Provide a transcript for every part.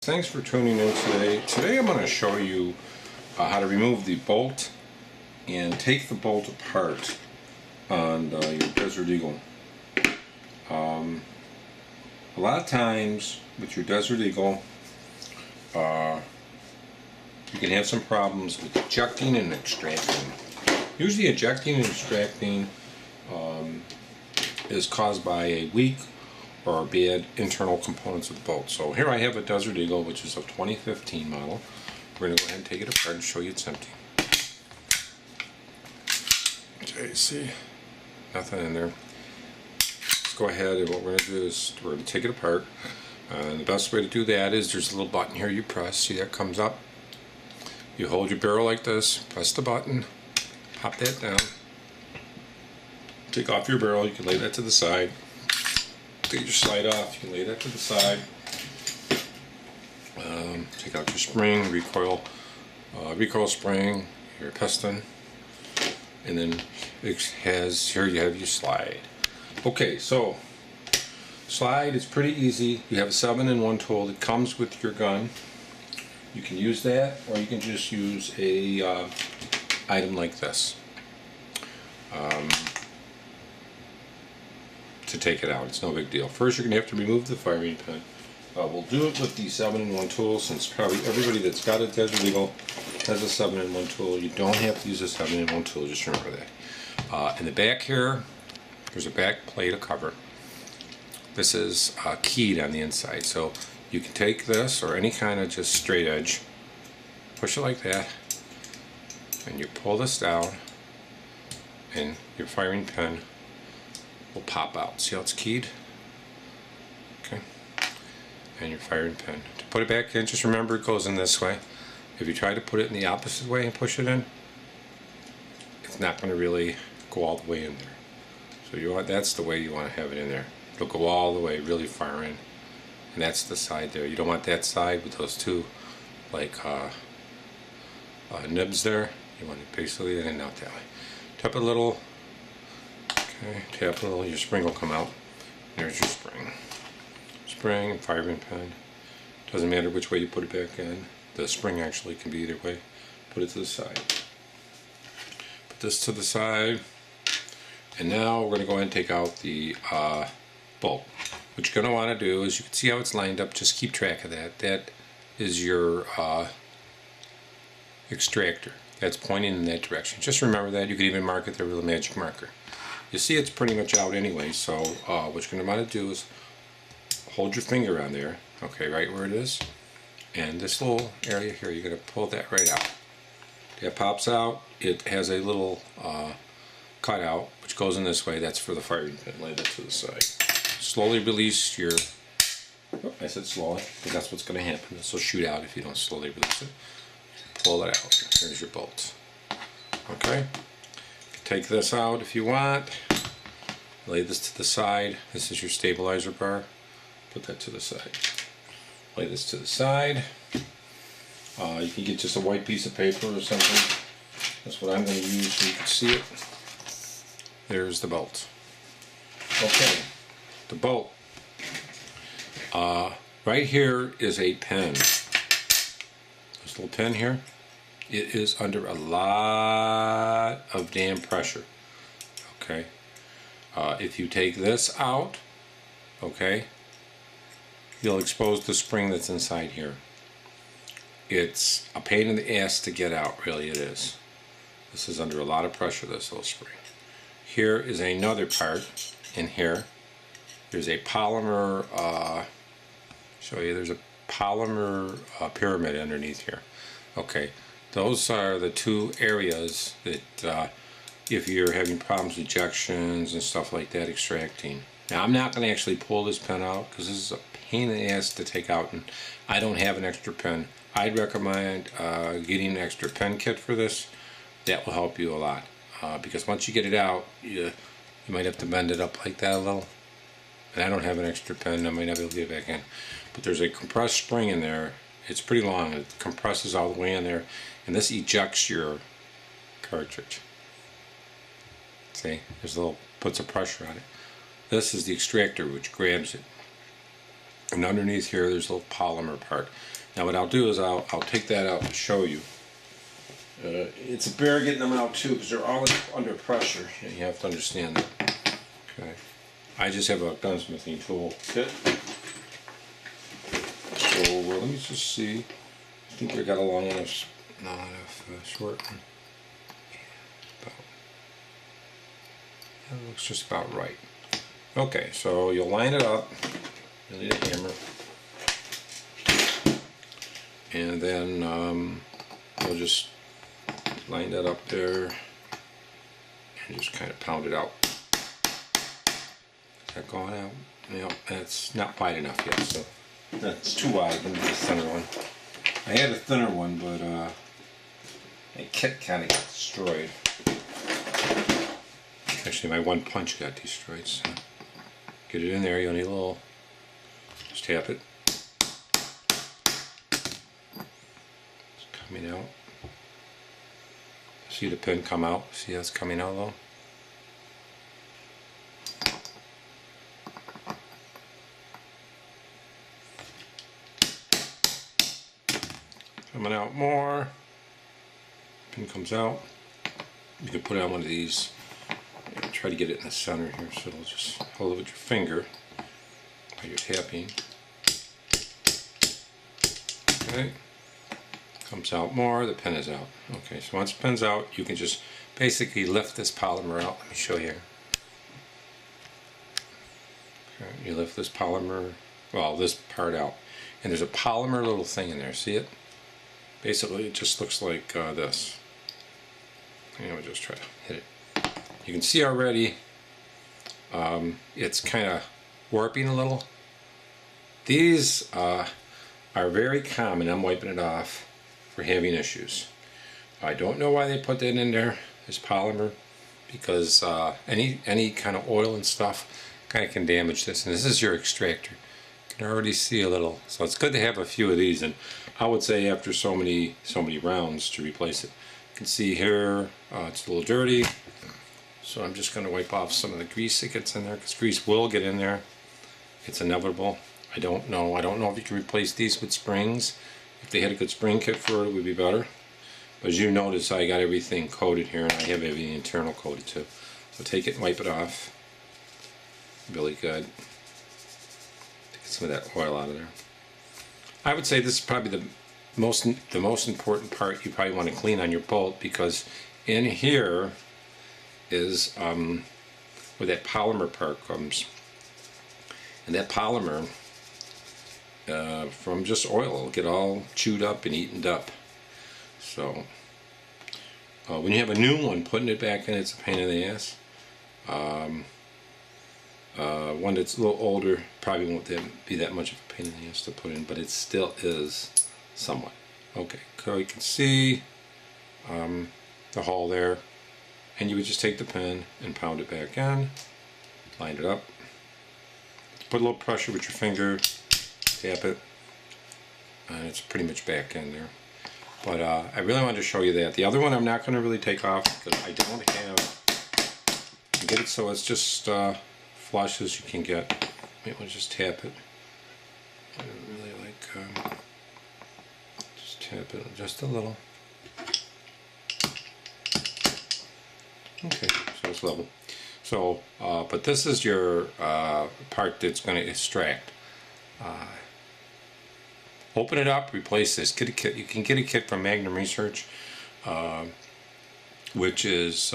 thanks for tuning in today. Today I'm going to show you how to remove the bolt and take the bolt apart on your Desert Eagle. A lot of times with your Desert Eagle you can have some problems with ejecting and extracting. Usually ejecting and extracting is caused by a weak or bad internal components of the bolt. So here I have a Desert Eagle, which is a 2015 model. We're going to go ahead and take it apart and show you it's empty. Okay, see, nothing in there. Let's go ahead, and what we're going to do is we're going to take it apart. The best way to do that is there's a little button here you press. See, that comes up. You hold your barrel like this, press the button, pop that down, take off your barrel. You can lay that to the side. Take your slide off, you can lay that to the side. Take out your spring, recoil spring, your piston, and then it has, here you have your slide. Okay, so slide is pretty easy. You have a 7-in-1 tool that comes with your gun. You can use that, or you can just use a item like this to take it out. It's no big deal. First, you're going to have to remove the firing pin. We'll do it with the 7-in-1 tool, since probably everybody that's got a Desert Eagle has a 7-in-1 tool. You don't have to use a 7-in-1 tool, just remember that. In the back here, there's a back plate of cover. This is keyed on the inside, so you can take this or any kind of just straight edge, push it like that, and you pull this down, and your firing pin will pop out. See how it's keyed? Okay. And your firing pin. To put it back in, just remember it goes in this way. If you try to put it in the opposite way and push it in, it's not going to really go all the way in there. So you want, that's the way you want to have it in there. It'll go all the way really far in. And that's the side there. You don't want that side with those two like nibs there. You want it basically in and out that way. Tap a little. Okay, tap a little, your spring will come out. There's your spring. Spring and firing pin. Doesn't matter which way you put it back in. The spring actually can be either way. Put it to the side. Put this to the side. And now we're going to go ahead and take out the bolt. What you're going to want to do is, you can see how it's lined up, just keep track of that. That is your extractor. That's pointing in that direction. Just remember that. You can even mark it there with a magic marker. You see it's pretty much out anyway, so what you're going to want to do is hold your finger on there, okay, right where it is, and this little area here, you're going to pull that right out. That pops out. It has a little cutout which goes in this way. That's for the firing pin. Lay that to the side. Slowly release your, oh, I said slowly, because that's what's going to happen. This will shoot out if you don't slowly release it. Pull it out. Here's your bolt. Okay. Take this out if you want. Lay this to the side. This is your stabilizer bar. Put that to the side. Lay this to the side. You can get just a white piece of paper or something. That's what I'm going to use so you can see it. There's the bolt. Okay, the bolt. Right here is a pin. This little pin here. It is under a lot of damn pressure. Okay. If you take this out, okay, you'll expose the spring that's inside here. It's a pain in the ass to get out, really it is. This is under a lot of pressure, this little spring. Here is another part in here. There's a polymer, show you, there's a polymer pyramid underneath here. Okay. Those are the two areas that if you're having problems with ejections and stuff like that, extracting. Now I'm not going to actually pull this pin out because this is a pain in the ass to take out, and I don't have an extra pin. I'd recommend getting an extra pin kit for this. That will help you a lot because once you get it out, you might have to bend it up like that a little. And I don't have an extra pin. I might not be able to get it back in. But there's a compressed spring in there. It's pretty long. It compresses all the way in there, and this ejects your cartridge. See, there's a little, puts a pressure on it. This is the extractor which grabs it. And underneath here, there's a little polymer part. Now what I'll do is I'll take that out and show you. It's a bear getting them out too, because they're all under pressure. You have to understand that. Okay. I just have a gunsmithing tool kit. So let me just see. I think we got a long enough, short one. That looks just about right. Okay, so you'll line it up. You'll need a hammer. And then you'll just line that up there and just kind of pound it out. Is that going out? No, that's not wide enough yet, so that's too wide. Let me get a thinner one. I had a thinner one, but my kit kind of got destroyed. Actually, my one punch got destroyed, so get it in there. You'll need a little, just tap it. It's coming out. See the pin come out? See how it's coming out though? Coming out more. Pin comes out. You can put it on one of these. Try to get it in the center here, so it'll just hold it with your finger while you're tapping. Okay. Comes out more, the pin is out. Okay, so once the pin's out, you can just basically lift this polymer out. Let me show you. Okay, you lift this polymer, well, this part out. And there's a polymer little thing in there, see it? Basically, it just looks like this. And we'll just try to hit it. You can see already it's kind of warping a little. These are very common. I'm wiping it off for having issues. I don't know why they put that in there, this polymer, because any kind of oil and stuff kind of can damage this. And this is your extractor. You can already see a little, so it's good to have a few of these. And I would say after so many rounds to replace it. You can see here it's a little dirty. So I'm just going to wipe off some of the grease that gets in there, because grease will get in there. It's inevitable. I don't know if you can replace these with springs. If they had a good spring kit for it, it would be better. But as you notice, I got everything coated here, and I have everything internal coated too. So take it and wipe it off. Really good. Get some of that oil out of there. I would say this is probably the most important part you probably want to clean on your bolt, because in here is where that polymer part comes, and that polymer from just oil will get all chewed up and eaten up. So when you have a new one, putting it back in, it's a pain in the ass. One that's a little older probably won't be that much of a pain in the ass to put in, but it still is somewhat. Okay, so you can see the hole there. And you would just take the pin and pound it back in, line it up, put a little pressure with your finger, tap it, and it's pretty much back in there. But I really wanted to show you that. The other one I'm not going to really take off, because I don't have, get it so it's just flush as you can get. Maybe we'll just tap it. I don't really like, just tap it just a little. Okay, so it's level. So, but this is your part that's going to extract. Open it up, replace this. Get a kit. You can get a kit from Magnum Research, which is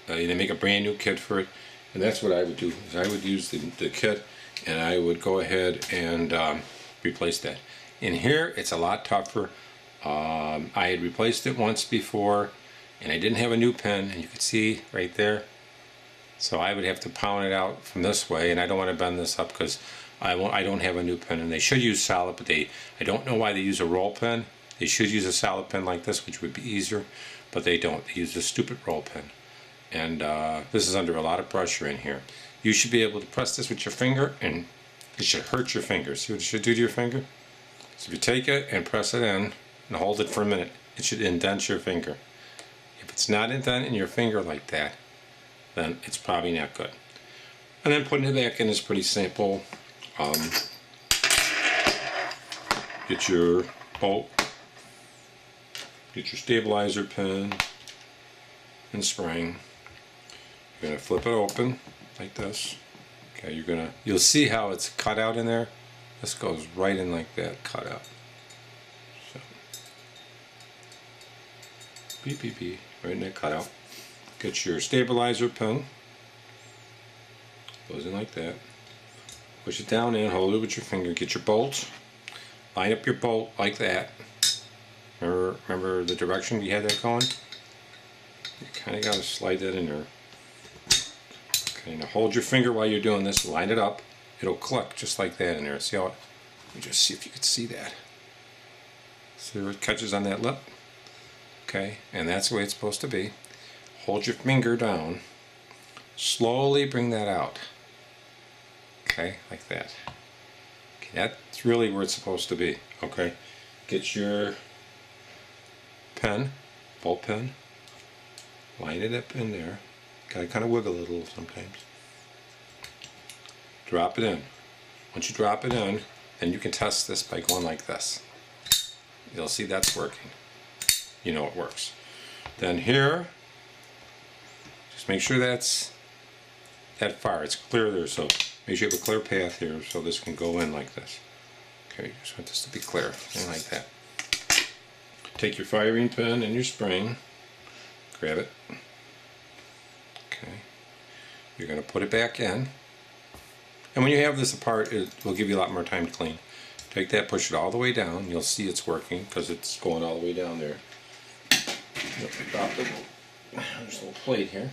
they make a brand new kit for it, and that's what I would do. Is I would use the kit, and I would go ahead and replace that. In here, it's a lot tougher. I had replaced it once before, and I didn't have a new pin, and you can see right there. So I would have to pound it out from this way, and I don't want to bend this up because I don't have a new pin. And they should use solid, but I don't know why they use a roll pin. They should use a solid pin like this, which would be easier, but they don't. They use a stupid roll pin. And this is under a lot of pressure in here. You should be able to press this with your finger, and it should hurt your finger. See what it should do to your finger? So if you take it and press it in and hold it for a minute, it should indent your finger. If it's not indenting your finger like that, then it's probably not good. And then putting it back in is pretty simple. Get your bolt, get your stabilizer pin and spring. You're gonna flip it open like this. Okay, you'll see how it's cut out in there. This goes right in like that, cut out. So, beep beep beep, right in that cutout. Get your stabilizer pin. Goes in like that. Push it down in, hold it with your finger. Get your bolt. Line up your bolt like that. Remember the direction you had that going? You kind of got to slide that in there. Okay, now hold your finger while you're doing this. Line it up. It'll click just like that in there. See how it? Let me just see if you can see that. See where it catches on that lip? Okay, and that's the way it's supposed to be. Hold your finger down. Slowly bring that out. Okay, like that. Okay, that's really where it's supposed to be. Okay, get your pen, bolt pen, line it up in there. Gotta kind of wiggle it a little sometimes. Drop it in. Once you drop it in, then you can test this by going like this. You'll see that's working. You know it works. Then here, just make sure that's that far. It's clear there, so make sure you have a clear path here so this can go in like this. Okay, you just want this to be clear, and like that. Take your firing pin and your spring, grab it. Okay, you're going to put it back in. And when you have this apart, it will give you a lot more time to clean. Take that, push it all the way down. You'll see it's working because it's going all the way down there. Drop the there's a little plate here.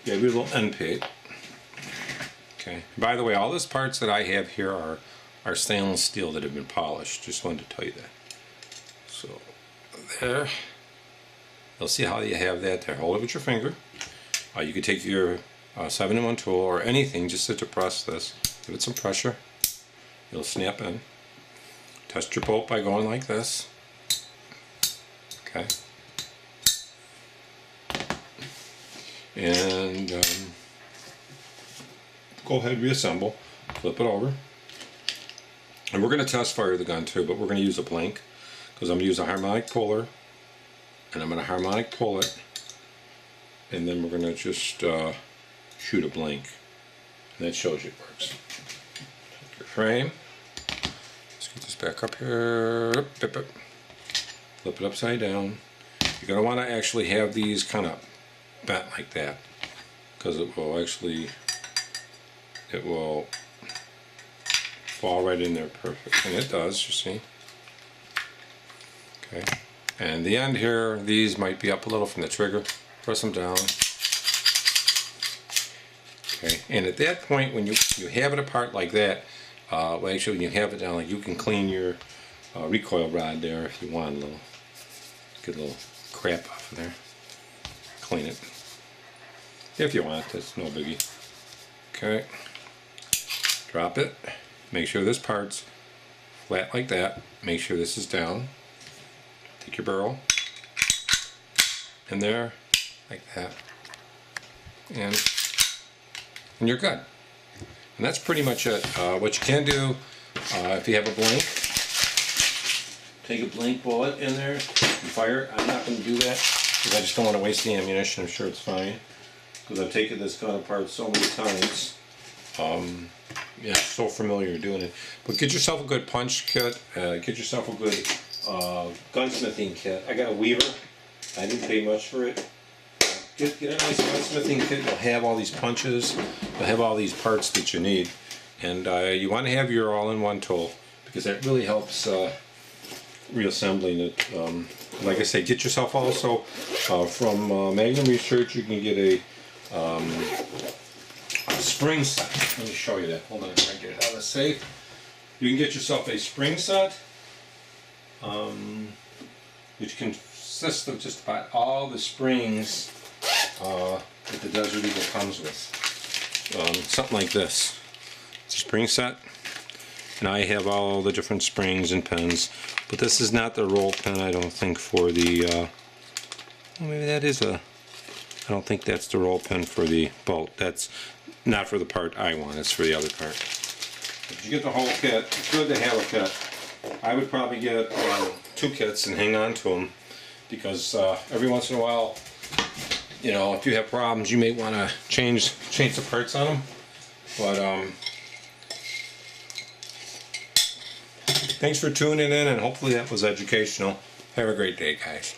You have your little end plate. Okay. By the way, all these parts that I have here are stainless steel that have been polished. Just wanted to tell you that. So there. You'll see how you have that there. Hold it with your finger. You could take your 7-in-1 tool or anything just to depress this. Give it some pressure. It'll snap in. Test your bolt by going like this. Okay. And go ahead, reassemble. Flip it over. And we're going to test fire the gun too, but we're going to use a blank because I'm going to use a harmonic puller. And I'm going to harmonic pull it. And then we're going to just shoot a blank. And that shows you it works. Take your frame. Let's get this back up here. Flip it upside down. You're going to want to actually have these kind of bent like that, because it will fall right in there perfect. And it does, you see. Okay. And the end here, these might be up a little from the trigger. Press them down. Okay, and at that point, when you have it apart like that, well, actually, when you have it down, like, you can clean your recoil rod there if you want get a little crap off of there. Clean it if you want. That's no biggie. Okay, drop it. Make sure this part's flat like that. Make sure this is down. Take your barrel in there like that, and you're good. And that's pretty much it. What you can do, if you have a blank, take a blank bullet in there and fire it. I'm not going to do that because I just don't want to waste the ammunition. I'm sure it's fine because I've taken this gun apart so many times. Yeah, so familiar doing it. But get yourself a good punch kit. Get yourself a good gunsmithing kit. I got a Weaver. I didn't pay much for it. Get a nice gunsmithing kit. You'll have all these punches. You'll have all these parts that you need. And you want to have your all-in-one tool because that really helps reassembling it. Like I say, get yourself also from Magnum Research. You can get a spring set. Let me show you that. Hold on, I get it out of the safe. You can get yourself a spring set, which consists of just about all the springs that the Desert Eagle comes with. Something like this. It's a spring set, and I have all the different springs and pins. But this is not the roll pin, I don't think, for the. Maybe that is a. I don't think that's the roll pin for the bolt. That's not for the part I want. It's for the other part. If you get the whole kit, it's good to have a kit. I would probably get 2 kits and hang on to them, because every once in a while, you know, if you have problems, you may want to change the parts on them. But thanks for tuning in, and hopefully that was educational. Have a great day, guys.